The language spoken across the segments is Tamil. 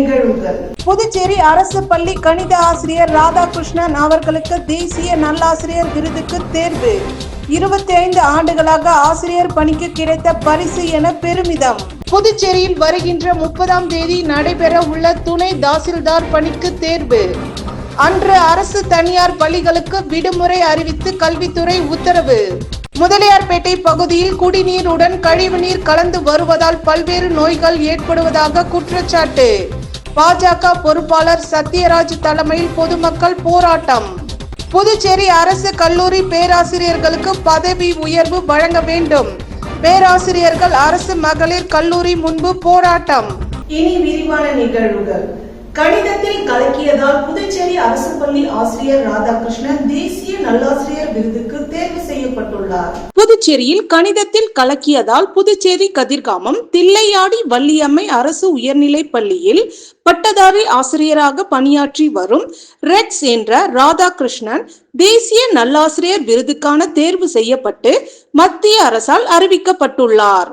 நிகழ்வுகள். புதுச்சேரி அரசு பள்ளி கணித ஆசிரியர் ராதாகிருஷ்ணன் அவர்களுக்கு தேசிய நல்லாசிரியர் விருதுக்கு தேர்வு. 25 ஆண்டுகளாக ஆசிரியர் பணிக்கு கிடைத்த பரிசு என பெருமிதம். புதுச்சேரியில் வருகின்ற 30ஆம் தேதி நடைபெற உள்ள துணை தாசில்தார் பணிக்கு தேர்வு. அன்று அரசு தனியார் பள்ளிகளுக்கு விடுமுறை அறிவித்து கல்வித்துறை உத்தரவு. முதலியார்பேட்டை பகுதியில் குடிநீருடன் கழிவுநீர் கலந்து வருவதால் பல்வேறு நோய்கள் ஏற்படுவதாக குற்றச்சாட்டு. பாஜக பொறுப்பாளர் சத்யராஜ் தலைமையில் பொதுமக்கள் போராட்டம். புதுச்சேரி அரசு கல்லூரி பேராசிரியர்களுக்கு பதவி உயர்வு வழங்க வேண்டும். பேராசிரியர்கள் அரசு மகளிர் கல்லூரி முன்பு போராட்டம். இனி விரிவான நிகழ்வுகள். கணிதத்தில் கலக்கியதால் புதுச்சேரி அரசு பள்ளி ஆசிரியர் ராதாகிருஷ்ணன் தேசிய நல்லாசிரியர் விருதுக்கு தேர்வு செய்யப்பட்டுள்ளார். புதுச்சேரியில் கணிதத்தில் கலக்கியதால் புதுச்சேரி கதிர்காமம் தில்லையாடி வள்ளியம்மை அரசு உயர்நிலை பள்ளியில் பட்டதாரி ஆசிரியராக பணியாற்றி வரும் ரெட்ஸ் என்ற ராதாகிருஷ்ணன் தேசிய நல்லாசிரியர் விருதுக்கான தேர்வு செய்யப்பட்டு மத்திய அரசால் அறிவிக்கப்பட்டுள்ளார்.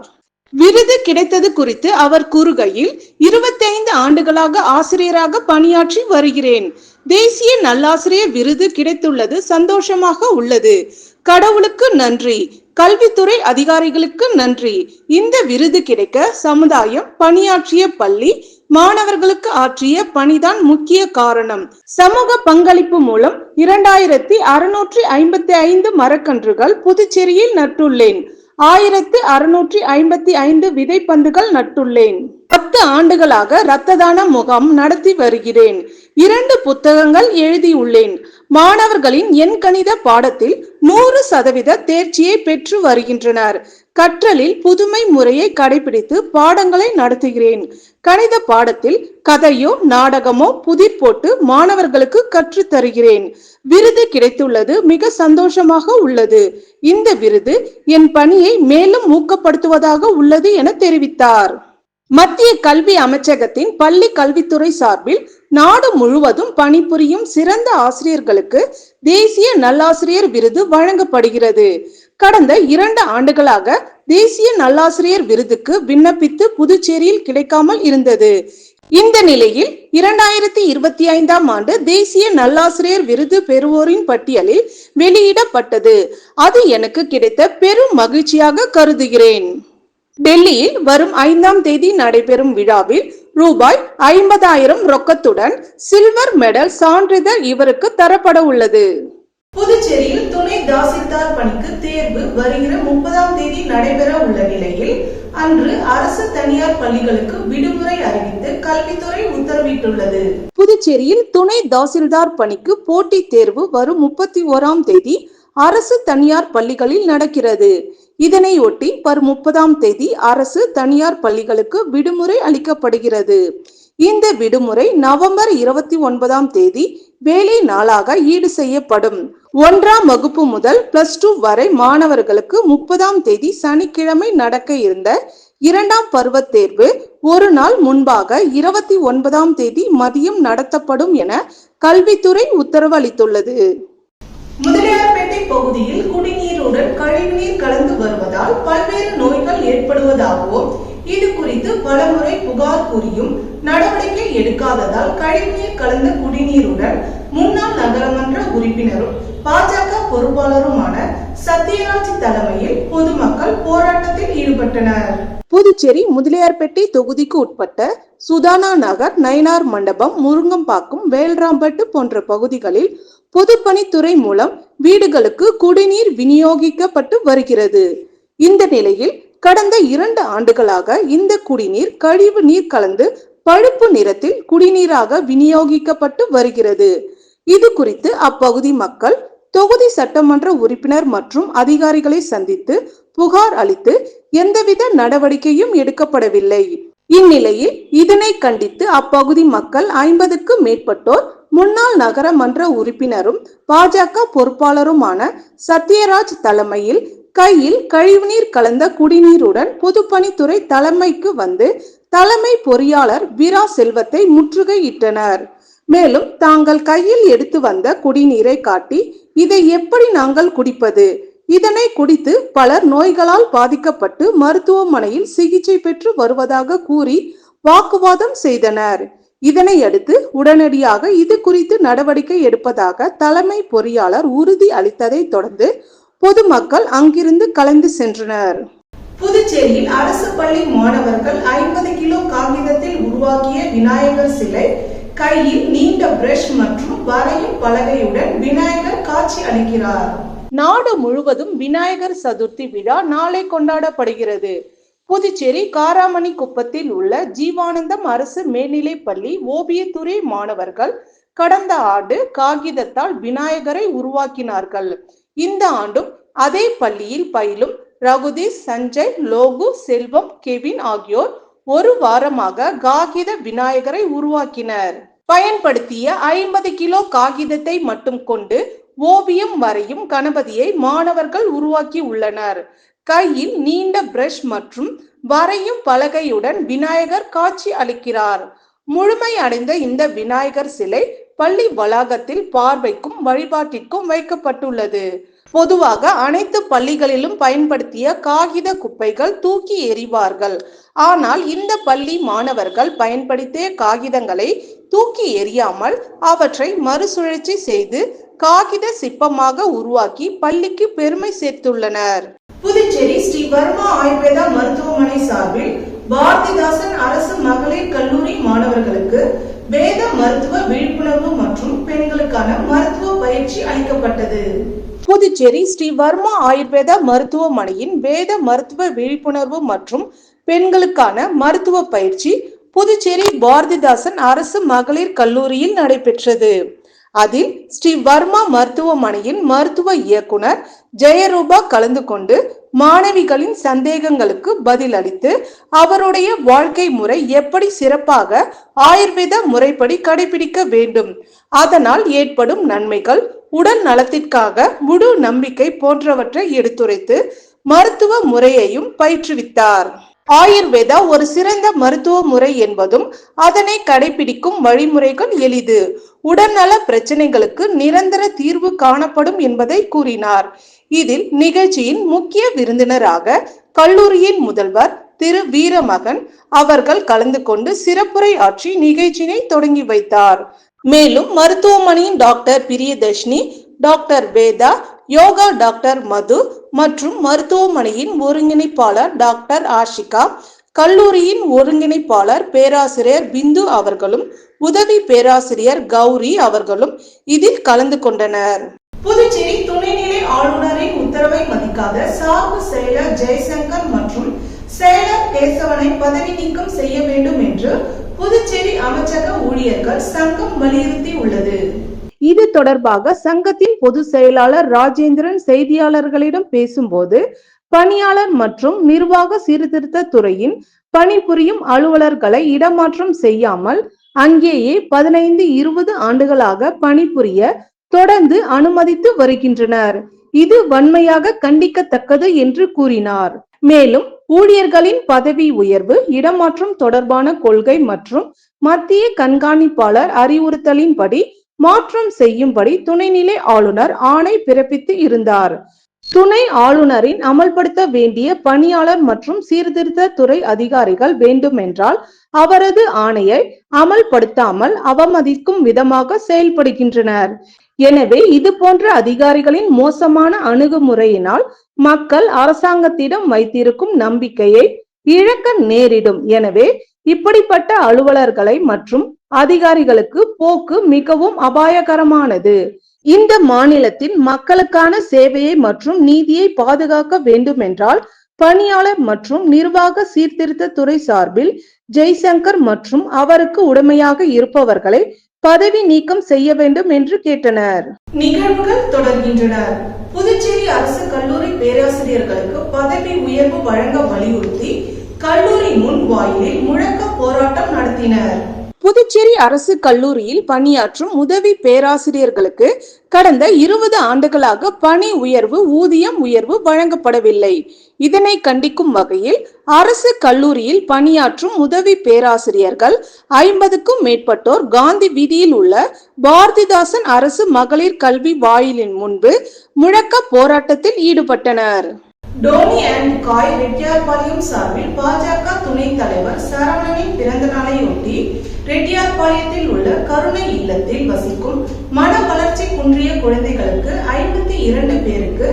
விருது கிடைத்தது குறித்து அவர் கூறுகையில், 25 ஆண்டுகளாக ஆசிரியராக பணியாற்றி வருகிறேன். தேசிய நல்லாசிரியர் விருது கிடைத்துள்ளது சந்தோஷமாக உள்ளது. கடவுளுக்கு நன்றி, கல்வித்துறை அதிகாரிகளுக்கு நன்றி. இந்த விருது கிடைக்க சமுதாயம், பணியாற்றிய பள்ளி, மாணவர்களுக்கு ஆற்றிய பணிதான் முக்கிய காரணம். சமூக பங்களிப்பு மூலம் 2655 மரக்கன்றுகள் புதுச்சேரியில் நட்டுள்ளேன். 1655 விதைப்பந்துகள் நட்டுள்ளேன். 10 ஆண்டுகளாக இரத்த தான முகாம் நடத்தி வருகிறேன். 2 புத்தகங்கள் எழுதியுள்ளேன். மாணவர்களின் எண்கணித பாடத்தில் 100% தேர்ச்சியை பெற்று வருகின்றனர். கற்றலில் புதுமை முறையை கடைபிடித்து பாடங்களை நடத்துகிறேன். கணித பாடத்தில் கதையோ நாடகமோ புதிர் போட்டு மாணவர்களுக்கு கற்று தருகிறேன். விருது கிடைத்துள்ளது மிக சந்தோஷமாக உள்ளது. இந்த விருது என் பணியை மேலும் ஊக்கப்படுத்துவதாக உள்ளது என தெரிவித்தார். மத்திய கல்வி அமைச்சகத்தின் பள்ளி கல்வித்துறை சார்பில் நாடு முழுவதும் பணிபுரியும் சிறந்த ஆசிரியர்களுக்கு தேசிய நல்லாசிரியர் விருது வழங்கப்படுகிறது. கடந்த 2 ஆண்டுகளாக தேசிய நல்லாசிரியர் விருதுக்கு விண்ணப்பித்து புதுச்சேரியில் கிடைக்காமல் இருந்தது. இந்த நிலையில் 2025ஆம் ஆண்டு தேசிய நல்லாசிரியர் விருது பெறுவோரின் பட்டியலில் வெளியிடப்பட்டது. அது எனக்கு கிடைத்த பெரும் மகிழ்ச்சியாக கருதுகிறேன். டெல்லியில் வரும் 5ஆம் தேதி நடைபெறும் விழாவில் ரூபாய் 50,000 ரொக்கத்துடன் சில்வர் மெடல் சான்றிதழ் இவருக்கு தரப்பட உள்ளது. புதுச்சேரியில் துணை தாசில்தார் பணிக்கு தேர்வு வருகிற 30ஆம் தேதி நடைபெற உள்ள நிலையில் அன்று அரசு தனியார் பள்ளிகளுக்கு விடுமுறை அறிவித்து கல்வித்துறை உத்தரவிட்டுள்ளது. புதுச்சேரியில் துணை தாசில்தார் பணிக்கு போட்டித் தேர்வு வரும் 31ஆம் தேதி அரசு தனியார் பள்ளிகளில் நடக்கிறது. இதனையொட்டி வரும் 30ஆம் தேதி அரசு தனியார் பள்ளிகளுக்கு விடுமுறை அளிக்கப்படுகிறது. இந்த விடுமுறை நவம்பர் 29ஆம் தேதி வேலை நாளாக ஈடு செய்யப்படும். 1ஆம் வகுப்பு முதல் +2 வரை மாணவர்களுக்கு 30ஆம் தேதி சனிக்கிழமை நடக்க இருந்த 2ஆம் பருவ தேர்வு ஒரு நாள் முன்பாக 29ஆம் தேதி மதியம் நடத்தப்படும் என கல்வித்துறை உத்தரவு அளித்துள்ளது. முதலியார்பேட்டை பகுதியில் குடிநீருடன் கழிவுநீர் கலந்து வருவதால் பல்வேறு நோய்கள் ஏற்படுவதாகவும் இது குறித்து பலமுறை புகார் கூறியும் நடவடிக்கை எடுக்காததால் கழிவுநீர் கலந்த குடிநீருடன் முன்னாள் நகரமன்ற உறுப்பினரும் பாஜக பொறுப்பாளருமான சத்யராஜ் தலைமையில் பொதுமக்கள் போராட்டத்தில் ஈடுபட்டனர். புதுச்சேரி முதலியார்பேட்டை தொகுதிக்கு உட்பட்ட சுதானா நகர், நயினார் மண்டபம், முருங்கம்பாக்கம், வேல்ராம்பட்டு போன்ற பகுதிகளில் பொதுப்பணித்துறை மூலம் வீடுகளுக்கு குடிநீர் விநியோகிக்கப்பட்டு வருகிறது. இந்த நிலையில் கடந்த 2 ஆண்டுகளாக இந்த குடிநீர் கழிவு நீர் கலந்து பழுப்பு நிறத்தில் குடிநீராக விநியோகிக்கப்பட்டு வருகிறது. இது குறித்து அப்பகுதி மக்கள் தொகுதி சட்டமன்ற உறுப்பினர் மற்றும் அதிகாரிகளை சந்தித்து புகார் அளித்து எந்தவித நடவடிக்கையும் எடுக்கப்படவில்லை. இந்நிலையில் இதனை கண்டித்து அப்பகுதி மக்கள் 50க்கும் மேற்பட்டோர் முன்னாள் நகரமன்ற உறுப்பினரும் பாஜக பொறுப்பாளருமான சத்யராஜ் தலைமையில் கையில் கழிவுநீர் கலந்த குடிநீருடன் பொதுப்பணித்துறை தலைமைக்கு வந்து தலைமை பொறியாளர் வீரா செல்வத்தை முற்றுகையிட்டனர். மேலும் தாங்கள் கையில் எடுத்து வந்த குடிநீரை காட்டி இதை எப்படி நாங்கள் குடிப்பது, இதனை குடித்து பலர் நோய்களால் பாதிக்கப்பட்டு மருத்துவமனையில் சிகிச்சை பெற்று வருவதாக கூறி வாக்குவாதம் செய்தனர். இதனையடுத்து உடனடியாக இது குறித்து நடவடிக்கை எடுப்பதாக தலைமை பொறியாளர் உறுதி அளித்ததை தொடர்ந்து பொதுமக்கள் அங்கிருந்து கலைந்து சென்றனர். புதுச்சேரியில் அரசு பள்ளி மாணவர்கள் 50 கிலோ காகிதத்தில் உருவாக்கிய விநாயகர் சிலை, கையில் நீண்ட பிரஷ் மற்றும் வரையும் பலகையுடன் விநாயகர் காட்சி அளிக்கிறார். நாடு முழுவதும் விநாயகர் சதுர்த்தி விழா நாளை கொண்டாடப்படுகிறது. புதுச்சேரி காராமணி குப்பத்தில் உள்ள ஜீவானந்தம் அரசு மேல்நிலைப் பள்ளி ஓவியத்துறை மாணவர்கள் கடந்த ஆண்டு காகிதத்தால் விநாயகரை உருவாக்கினார்கள். இந்த ஆண்டும் அதே பள்ளியில் பயிலும் ரகுதீஷ், சஞ்சய், லோகு, செல்வம், கெவின் ஆகியோர் ஒரு வாரமாக காகித விநாயகரை உருவாக்கினர். பயன்படுத்திய 50 கிலோ காகிதத்தை மட்டும் கொண்டு ஓவியம் வரையும் கணபதியை மாணவர்கள் உருவாக்கி உள்ளனர். கையில் நீண்ட பிரஷ் மற்றும் வரையும் பலகையுடன் விநாயகர் காட்சி அளிக்கிறார். முழுமை அடைந்த இந்த விநாயகர் சிலை பள்ளி வளாகத்தில் பார்வைக்கும் வழிபாட்டிற்கும் வைக்கப்பட்டுள்ளது. பொதுவாக அனைத்து பள்ளிகளிலும் பயன்படுத்திய காகித குப்பைகள் தூக்கி எறிவார்கள். ஆனால் இந்த பள்ளி மாணவர்கள் பயன்படுத்திய காகிதங்களை தூக்கி எறியாமல் அவற்றை மறுசுழற்சி செய்து காகித சிற்பமாக உருவாக்கி பள்ளிக்கு பெருமை சேர்த்துள்ளனர். புதுச்சேரி ஸ்ரீ வர்மா ஆயுர்வேதா மருத்துவமனை சார்பில் பாரதிதாசன் அரசு மகளிர் கல்லூரி மாணவர்களுக்கு வேத மருத்துவ விழிப்புணர்வு மற்றும் பெண்களுக்கான மருத்துவ பயிற்சி அளிக்கப்பட்டது. புதுச்சேரி ஸ்ரீ வர்மா ஆயுர்வேதா மருத்துவமனையின் வேத மருத்துவ விழிப்புணர்வு மற்றும் பெண்களுக்கான மருத்துவ பயிற்சி புதுச்சேரி பாரதிதாசன் அரசு மகளிர் கல்லூரியில் நடைபெற்றது. அதில் ஸ்ரீ வர்மா மருத்துவமனையின் மருத்துவ இயக்குனர் ஜெயரூபா கலந்து கொண்டு மாணவிகளின் சந்தேகங்களுக்கு பதில் அளித்து அவருடைய வாழ்க்கை முறை எப்படி சிறப்பாக ஆயுர்வேத முறைப்படி கடைபிடிக்க வேண்டும், அதனால் ஏற்படும் நன்மைகள், உடல் நலத்திற்காக முழு நம்பிக்கை போன்றவற்றை எடுத்துரைத்து மருத்துவ முறையையும் பயிற்றுவித்தார். ஆயுர்வேதா ஒரு சிறந்த மருத்துவ முறை என்பதும் அதனை கடைபிடிக்கும் வழிமுறைகள் எளிது, உடல்நல பிரச்சனைகளுக்கு நிரந்தர தீர்வு காணப்படும் என்பதை கூறினார். இதில் நிகழ்ச்சியின் முக்கிய விருந்தினராக கல்லூரியின் முதல்வர் திரு வீரமகன் அவர்கள் கலந்து கொண்டு சிறப்புரை ஆற்றி நிகழ்ச்சியை தொடங்கி வைத்தார். மேலும் மருத்துவமனையின் doctor Priyadarshini, doctor Veda, yoga doctor Madhu மற்றும் மருத்துவமனையின் ஒருங்கிணைப்பாளர் டாக்டர் ஆஷிகா, கல்லூரியின் ஒருங்கிணைப்பாளர் பேராசிரியர் பிந்து அவர்களும் உதவி பேராசிரியர் கௌரி அவர்களும் இதில் கலந்து கொண்டனர். புதுச்சேரி துணைநிலை ஆளுநரின் உத்தரவை மதிக்காத சார்பு செயலர் ஜெய்சங்கர் மற்றும் செயலர் கேசவனை பதவி நீக்கம் செய்ய வேண்டும் என்று புதுச்சேரி அமைச்சக ஊழியர்கள் சங்கம் வலியுறுத்தி உள்ளது. இது தொடர்பாக சங்கத்தின் பொதுச் செயலாளர் ராஜேந்திரன் செய்தியாளர்களிடம் பேசும்போது, பணியாளர் மற்றும் நிர்வாக சீர்திருத்த துறையின் பணிபுரியும் அலுவலர்களை இடமாற்றம் செய்யாமல் அங்கேயே 15-20 ஆண்டுகளாக பணிபுரிய தொடர்ந்து அனுமதித்து வருகின்றனர். இது வன்மையாக கண்டிக்கத்தக்கது என்று கூறினார். மேலும் ஊழியர்களின் பதவி உயர்வு, இடமாற்றம் தொடர்பான கொள்கை மற்றும் மத்திய கண்காணிப்பாளர் அறிவுறுத்தலின்படி மாற்றம் செய்யும்படி துணைநிலை ஆளுநர் ஆணை பிறப்பித்து இருந்தார். துணை ஆளுநரின் அமல்படுத்த வேண்டிய பணியாளர் மற்றும் சீர்திருத்த துறை அதிகாரிகள் வேண்டுமென்றால் அவரது ஆணையை அமல்படுத்தாமல் அவமதிக்கும் விதமாக செயல்படுகின்றனர். எனவே இது போன்ற அதிகாரிகளின் மோசமான அணுகுமுறையினால் மக்கள் அரசாங்கத்திடம் வைத்திருக்கும் நம்பிக்கையை இழக்க நேரிடும். எனவே இப்படிப்பட்ட அலுவலர்களை மற்றும் அதிகாரிகளுக்கு போக்கு மிகவும் அபாயகரமானது. இந்த மாநிலத்தின் மக்களுக்கான சேவையை மற்றும் நீதியை பாதுகாக்க வேண்டும் என்றால் பணியாளர் மற்றும் நிர்வாக சீர்திருத்த துறை சார்பில் ஜெய்சங்கர் மற்றும் அவருக்கு உடமையாக இருப்பவர்களை பதவி நீக்கம் செய்ய வேண்டும் என்று கேட்டனர். நிகழ்வுகள் தொடர்கின்றன. புதுச்சேரி அரசு கல்லூரி பேராசிரியர்களுக்கு பதவி உயர்வு வழங்க வலியுறுத்தி கல்லூரி முன் வாயிலில் முழக்க போராட்டம் நடத்தினர். புதுச்சேரி அரசு கல்லூரியில் பணியாற்றும் உதவி பேராசிரியர்களுக்கு கடந்த 20 ஆண்டுகளாக பணி உயர்வு, ஊதியம் உயர்வு வழங்கப்படவில்லை. இதனை கண்டிக்கும் வகையில் அரசு கல்லூரியில் பணியாற்றும் உதவி பேராசிரியர்கள் 50க்கும் மேற்பட்டோர் காந்தி வீதியில் உள்ள பாரதிதாசன் அரசு மகளிர் கல்வி வாயிலின் முன்பு முழக்க போராட்டத்தில் ஈடுபட்டனர். டோனி அண்ட் காய் ரெட்டியார்பாளையம் சார்பில் பாஜக துணைத் தலைவர் சரவணனின் பிறந்த நாளையொட்டி ரெட்டியார்பாளையத்தில் உள்ள கருணை இல்லத்தில் வசிக்கும் மன வளர்ச்சி குன்றிய குழந்தைகளுக்கு 52 பேருக்கு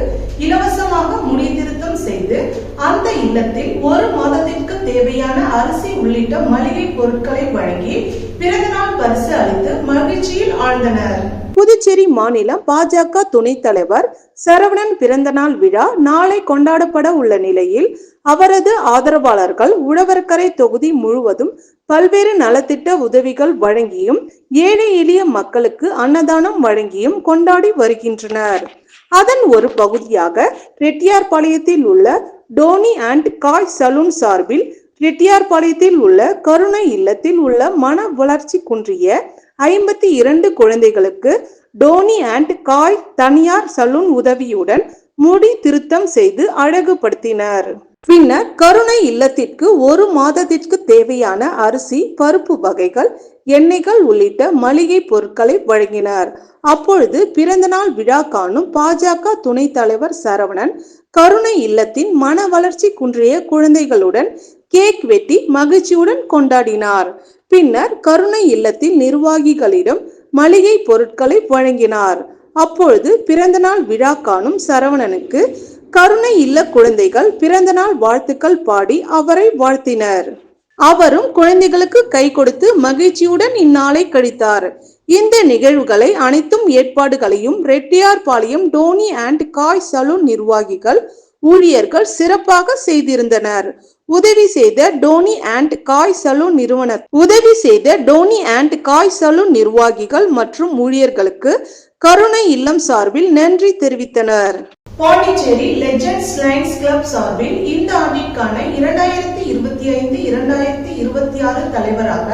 இலவசமாக முடி திருத்தம் செய்து அந்த இல்லத்தில் ஒரு மாதத்திற்கு தேவையான அரிசி உள்ளிட்ட மளிகை பொருட்களை வழங்கி பிறந்தநாள் பரிசு அளித்து மகிழ்ச்சியில் ஆழ்ந்தனர். புதுச்சேரி மாநில பாஜக துணைத் தலைவர் சரவணன் பிறந்தநாள் விழா நாளை கொண்டாடப்பட உள்ள நிலையில் அவரது ஆதரவாளர்கள் உழவர்கரை தொகுதி முழுவதும் பல்வேறு நலத்திட்ட உதவிகள் வழங்கியும் ஏழை எளிய மக்களுக்கு அன்னதானம் வழங்கியும் கொண்டாடி வருகின்றனர். அதன் ஒரு பகுதியாக ரெட்டியார்பாளையத்தில் உள்ள டோனி அண்ட் காய் சலூன் சார்பில் ரெட்டியார்பாளையத்தில் உள்ள கருணை இல்லத்தில் உள்ள மன வளர்ச்சி குன்றிய 52 குழந்தைகளுக்கு டோனி அண்ட் காய் தனியார் சலூன் உதவியுடன் முடி திருத்தம் செய்து அழகுபடுத்தினர். பின்னர் கருணை இல்லத்திற்கு ஒரு மாதத்திற்கு தேவையான அரிசி, பருப்பு வகைகள், எண்ணெய்கள் உள்ளிட்ட மளிகை பொருட்களை வழங்கினார். அப்பொழுது பிறந்தநாள் விழா காணும் பாஜக துணைத் தலைவர் சரவணன் கருணை இல்லத்தின் மன வளர்ச்சி குன்றிய குழந்தைகளுடன் கேக் வெட்டி மகிழ்ச்சியுடன் கொண்டாடினார். பின்னர் கருணை இல்லத்தின் நிர்வாகிகளிடம் மளிகை பொருட்களை வழங்கினார். அப்பொழுது பிறந்தநாள் விழா காணும் சரவணனுக்கு கருணை இல்ல குழந்தைகள் பிறந்தநாள் வாழ்த்துக்கள் பாடி அவரை வாழ்த்தினர். அவரும் குழந்தைகளுக்கு கை கொடுத்து மகிழ்ச்சியுடன் இந்நாளை கழித்தார். இந்த நிகழ்வுகளை அனைத்தும் ஏற்பாடுகளையும் ரெட்டியார்பாளையம் டோனி அண்ட் காய் சலூன் நிர்வாகிகள், ஊழியர்கள் சிறப்பாக செய்திருந்தனர். உதவி செய்த டோனி அண்ட் காய் சலூன் நிர்வாகிகள் மற்றும் ஊழியர்களுக்கு கருணை இல்லம் சார்பில் நன்றி தெரிவித்தனர். பாண்டிச்சேரி லெஜெண்ட்ஸ் லயன்ஸ் கிளப் சார்பில் இந்த ஆண்டிற்கான 2025-2026 தலைவராக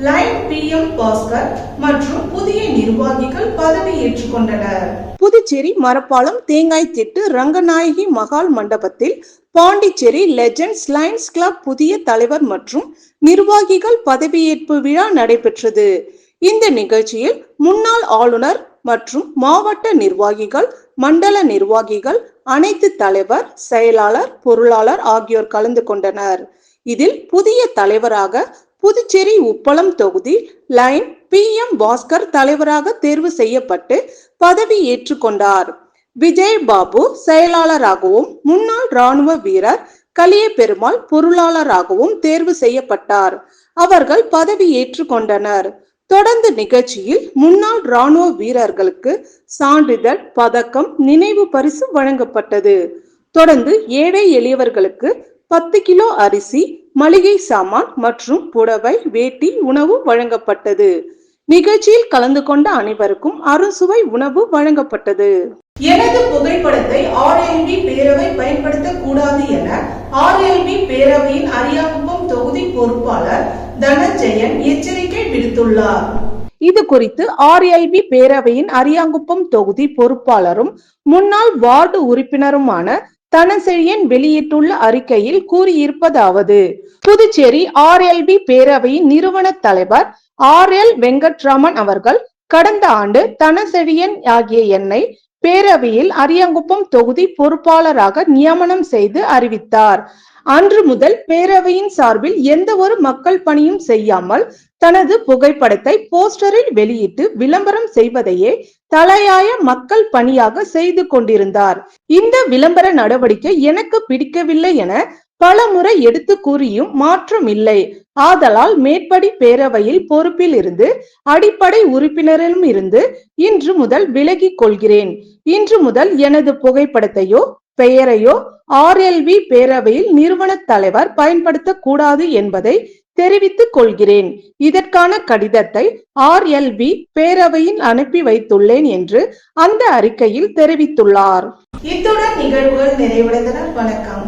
லைன் PM பாஸ்கர் மற்றும் புதிய நிர்வாகிகள் பதவி ஏற்றுக்கொண்டனர். புதுச்சேரி மரப்பாலம் தேங்காய் திட்டு ரங்கநாயகி மகால் மண்டபத்தில் பாண்டிச்சேரி லெஜெண்ட்ஸ் லயன்ஸ் கிளப் புதிய தலைவர் மற்றும் நிர்வாகிகள் பதவியேற்பு விழா நடைபெற்றது. இந்த நிகழ்ச்சியில் முன்னாள் ஆளுநர் மற்றும் மாவட்ட நிர்வாகிகள், மண்டல நிர்வாகிகள், அனைத்து தலைவர், செயலாளர், பொருளாளர் ஆகியோர் கலந்து கொண்டனர். இதில் புதிய தலைவராக புதுச்சேரி உப்பளம் தொகுதி லைன் PM பாஸ்கர் தலைவராக தேர்வு செய்யப்பட்டு பதவி ஏற்றுக்கொண்டார். விஜய் பாபு செயலாளராகவும், முன்னாள் ராணுவ வீரர் கலிய பெருமாள் பொருளாளராகவும் தேர்வு செய்யப்பட்டார். அவர்கள் பதவி ஏற்றுக்கொண்டனர். தொடர்ந்து நிகழ்ச்சியில் முன்னாள் ராணுவ வீரர்களுக்கு சான்றிதழ், பதக்கம், நினைவு பரிசு வழங்கப்பட்டது. தொடர்ந்து ஏழை எளியவர்களுக்கு 10 கிலோ அரிசி, மளிகை சாமான் மற்றும் புடவை, வேட்டி, உணவு வழங்கப்பட்டது. நிகழ்ச்சியில் கலந்து கொண்ட அனைவருக்கும் அறுசுவை உணவு வழங்கப்பட்டது. எனது புகைப்படத்தை RLB பேரவை பயன்படுத்தக் கூடாது என RLB பேரவையின் அரியாங்குப்பம் தொகுதி பொறுப்பாளர் தனஞ்சயன் எச்சரிக்கை விடுத்துள்ளார். இது குறித்து RLB பேரவையின் அரியாங்குப்பம் தொகுதி பொறுப்பாளரும் முன்னாள் வார்டு உறுப்பினருமான தனஞ்செழியன் வெளியிட்டுள்ள அறிக்கையில் கூறியிருப்பதாவது: புதுச்சேரி RLB பேரவையின் நிறுவன தலைவர் RL வெங்கட்ராமன் அவர்கள் கடந்த ஆண்டு தனஞ்செழியன் ஆகிய என்னை பேரவையில் அரியாங்குப்பம் தொகுதி பொறுப்பாளராக நியமனம் செய்து அறிவித்தார். அன்று முதல் பேரவையின் சார்பில் எந்த ஒரு மக்கள் பணியும் செய்யாமல் தனது புகைப்படத்தை போஸ்டரில் வெளியிட்டு விளம்பரம் செய்வதையே தலையாய மக்கள் பணியாக செய்து கொண்டிருந்தார். இந்த விளம்பர நடவடிக்கை எனக்கு பிடிக்கவில்லை என பல முறை எடுத்து கூறியும் மாற்றம் இல்லை. ஆதலால் மேற்படி பேரவையில் பொறுப்பில் இருந்து அடிப்படை உறுப்பினரிலும் இருந்து இன்று முதல் விலகிக் கொள்கிறேன். இன்று முதல் எனது புகைப்படத்தையோ பெயரையோ RLB பேரவையில் நிறுவன தலைவர் பயன்படுத்தக் கூடாது என்பதை தெரிவித்துக் கொள்கிறேன். இதற்கான கடிதத்தை RLB பேரவையில் அனுப்பி வைத்துள்ளேன் என்று அந்த அறிக்கையில் தெரிவித்துள்ளார். இத்துடன் நிகழ்வுகள் நிறைவடைந்தன. வணக்கம்.